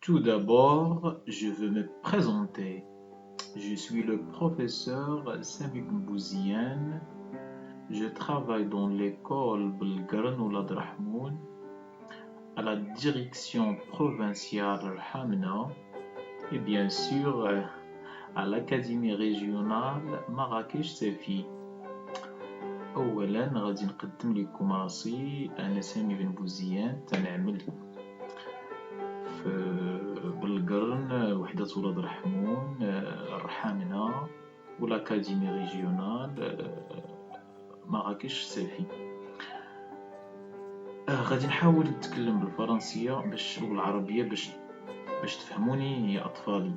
Tout d'abord, je veux me présenter. Je suis le professeur Sami Bouziane. Je travaille dans l'école Belgarn Oulad Rahmoun à la direction provinciale Al-Hamna et bien sûr à l'académie régionale Marrakech Safi. أولا غادي نقدم لكم راسي أنا سامي بن بوزيان تنعمل في بالقرن وحدة ولاد رحمون الرحامنة والأكاديمي ريجيونال مراكش صافي. غادي نحاول نتكلم بالفرنسية والعربية باش تفهموني يا أطفالي.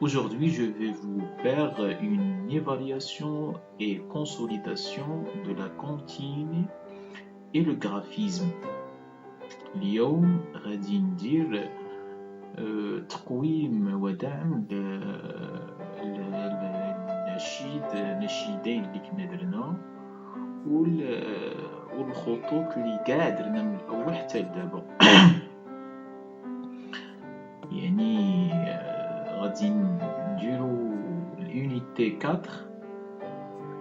Aujourd'hui, je vais vous faire une évaluation et consolidation de la cantine et le graphisme. اليوم غادي ندير تقويم ودعم النشيدين اللي كنا درنا والخطوط اللي كاع درنا من الاول حتى لدابا. يعني غادي نديرو اليونيتي 4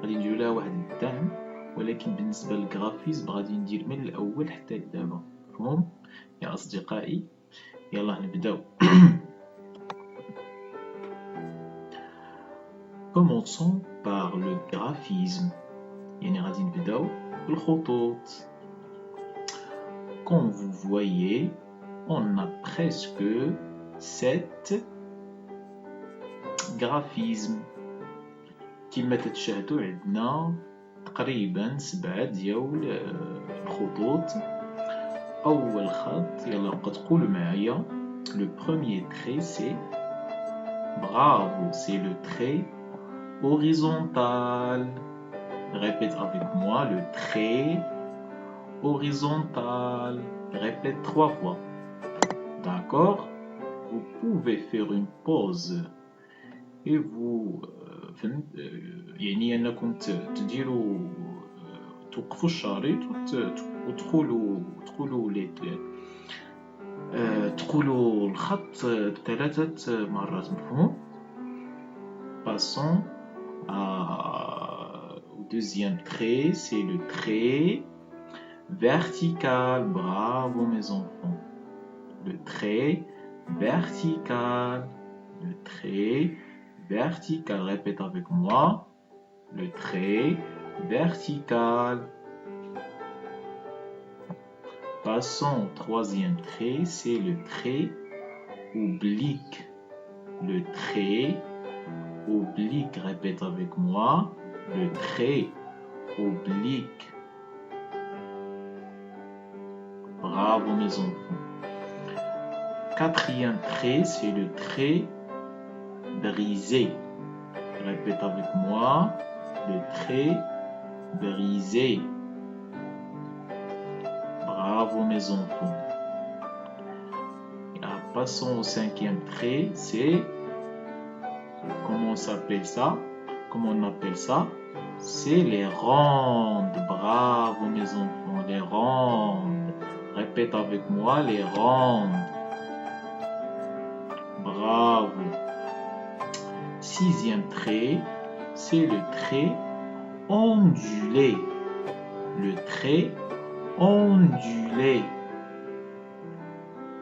غادي نديرو لها واحد الدعم، ولكن بالنسبه للغرافيزم غادي ندير من الاول حتى لدابا. مفهوم يا اصدقائي؟ يلا نبداو. Commençons par le graphisme. يعني غادي نبداو بالخطوط. Comme vous voyez, on a presque 7 graphismes. كما تتشاهدوا عندنا تقريبا 7 ديال الخطوط. أول خط يلا بقى تقولوا معايا. Le premier trait c'est bravo, c'est le trait horizontal. Répète avec moi le trait horizontal. Répète 3 fois. D'accord? Vous pouvez faire une pause et vous يعني أنكم تديروا توقفوا الشريط وتقولوا تقولوا الخط 3 مرات. مفهوم؟ Passons au deuxième trait, c'est le trait vertical. Bravo mes enfants. Le trait vertical. Le trait vertical. Répète avec moi. Le trait vertical. Passons au troisième trait, c'est le trait oblique. Le trait oblique. Répète avec moi. Le trait oblique. Bravo mes enfants. Quatrième trait, c'est le trait brisé. Répète avec moi. Le trait brisé. Bravo mes enfants. Passons au cinquième trait, c'est... Comment on s'appelle ça? Comment on appelle ça? C'est les rondes. Bravo mes enfants, les rondes. Répète avec moi, les rondes. Bravo. Sixième trait, c'est le trait ondulé. Le trait ondulé.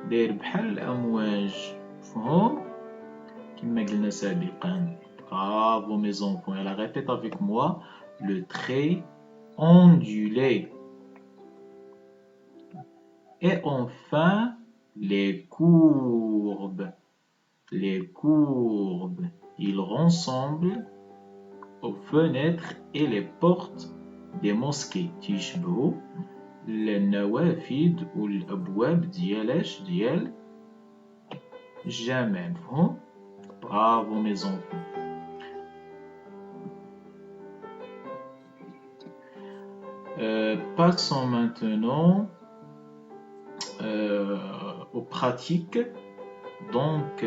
داير بحال الأمواج. مفهوم؟ كما قلنا سابقا. Bravo mes enfants. Alors répète avec moi le trait ondulé. Et enfin les courbes. Les courbes, ils ressemblent aux fenêtres et les portes des mosquées. تيشبهوا النوافذ والأبواب ديال الجامع. مفهوم؟ Bravo mes enfants. Passons maintenant aux pratiques. Donc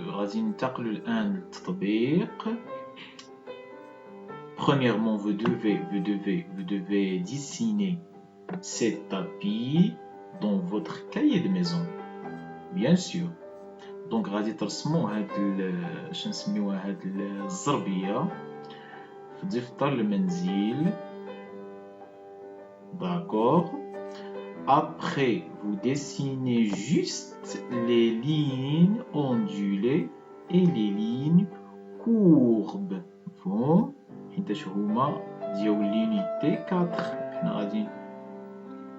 غادي ننتقلوا الآن للتطبيق. Premièrement, vous devez dessiner cet tapis dans votre cahier de maison. bien sûr. دونك غادي ترسموا هاد شنو نسميوها هاد الزربية في دفتر المنزل. D'accord. Après, vous dessinez juste les lignes ondulées et les lignes courbes. مفهوم؟ حيتاش هما ديال لونيتي 4. حنا غادي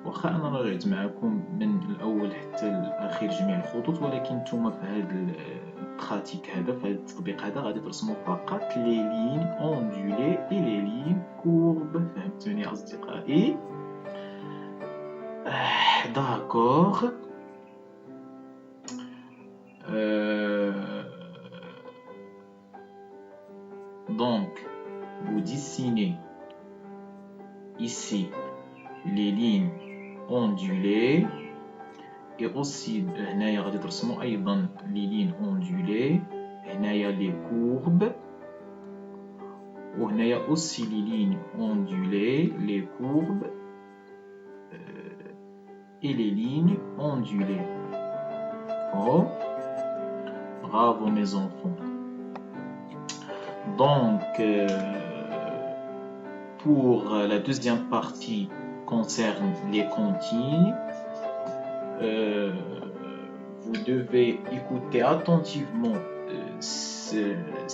واخا انا رجعت معكم من الاول حتى الاخير جميع الخطوط، ولكن نتوما في هذا البراتيك هذا، في هذا التطبيق هذا، غادي ترسموا فقط لي لين اوندولي اي لي لين كورب. فهمتوني اصدقائي؟ D'accord. Donc, vous dessinez ici les lignes ondulées et aussi هنايا غادي ترسموا أيضا les lignes ondulées. هنايا les courbes وهنايا aussi les lignes ondulées, les courbes et les lignes ondulées. Oh, bravo mes enfants. Donc, pour la deuxième partie concerne les comptines, vous devez écouter attentivement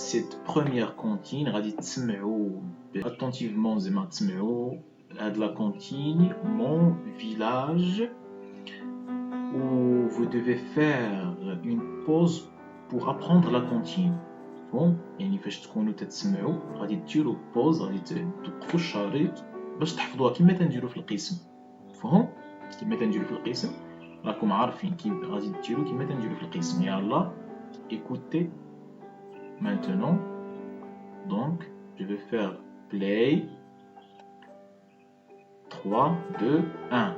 cette première comptine. غادي تسمعوا attentivement زعما تسمعوا هاد la comptine mon village, où vous devez faire une pause pour apprendre la comptine. Bon, يعني فاش تكونوا تتسمعوا غادي ديروا بوز، غادي توقفوا الشريط باش تحفظوها كما تنديروا في القسم. مفهوم؟ كما تنديروا في القسم راكم عارفين كي غادي ديروا كما تنديروا في القسم. يلا écoutez maintenant. Donc je vais faire play. 3, 2, 1.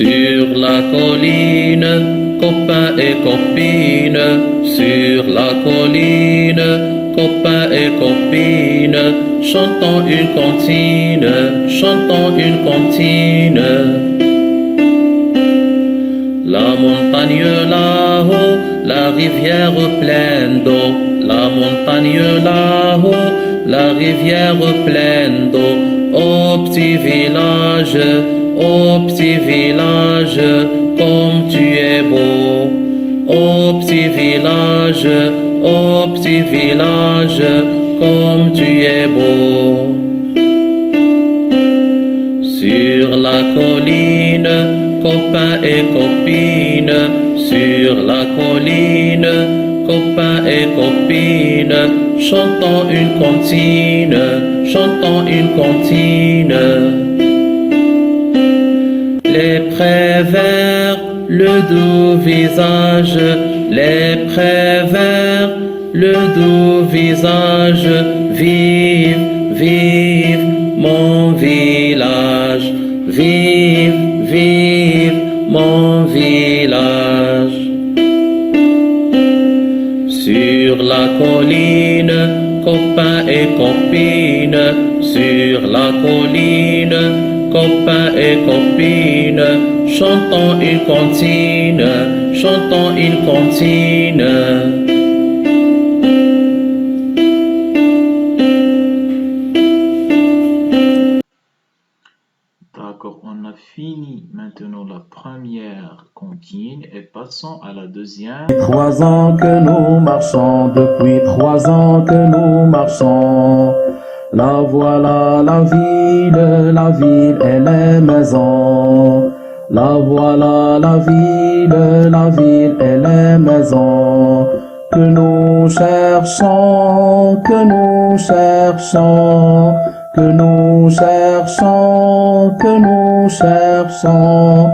Sur la colline, copains et copines, sur la colline, copains et copines, chantons une comptine, chantons une comptine. La montagne là-haut, la rivière pleine d'eau, la montagne là-haut, la rivière pleine d'eau. Au petit village, au petit village, comme tu es beau. Au petit village, au petit village, comme tu es beau. Sur la colline, copains et copines, sur la colline, copains et copines, chantons une comptine, chantons une comptine. Les prés verts, le doux visage, les prés verts, le doux visage, vive, vive mon village, vive, vive mon village. Sur la colline, copains et copines, sur la colline, copains et copines, chantons une comptine, chantons une comptine. D'accord, on a fini maintenant la première comptine et passons à la deuxième. 3 ans que nous marchons, depuis 3 ans que nous marchons. La voilà la ville et les maisons. La voilà la ville et les maisons. Que nous cherchons, que nous cherchons, que nous cherchons, que nous cherchons.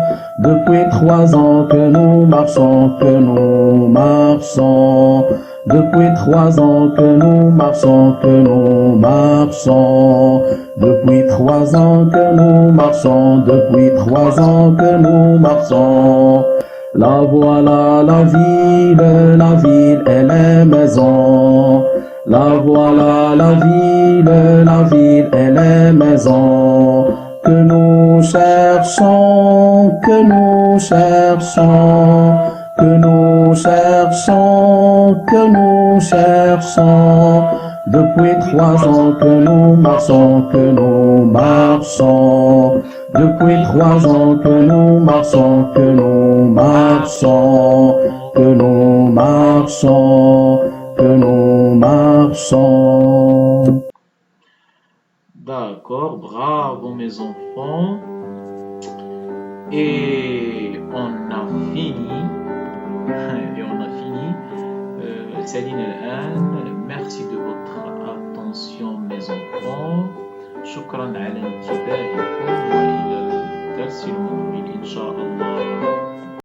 Depuis 3 ans que nous marchons, que nous marchons. Depuis 3 ans que nous marchons, que nous marchons. Depuis 3 ans que nous marchons, depuis 3 ans que nous marchons. La voilà la ville et les maisons. La voilà la ville et les maisons. que nous cherchons, que nous cherchons, que nous cherchons, que nous cherchons. Depuis 3 ans que nous marchons, que nous marchons. Depuis 3 ans que nous marchons, que nous marchons, que nous marchons, que nous marchons. D'accord, bravo mes enfants. Et on a fini. Et on a fini. Saline الآن. Merci de votre attention mes enfants. شكرا على انتباهكم وإلى الدرس المقبل إن شاء الله.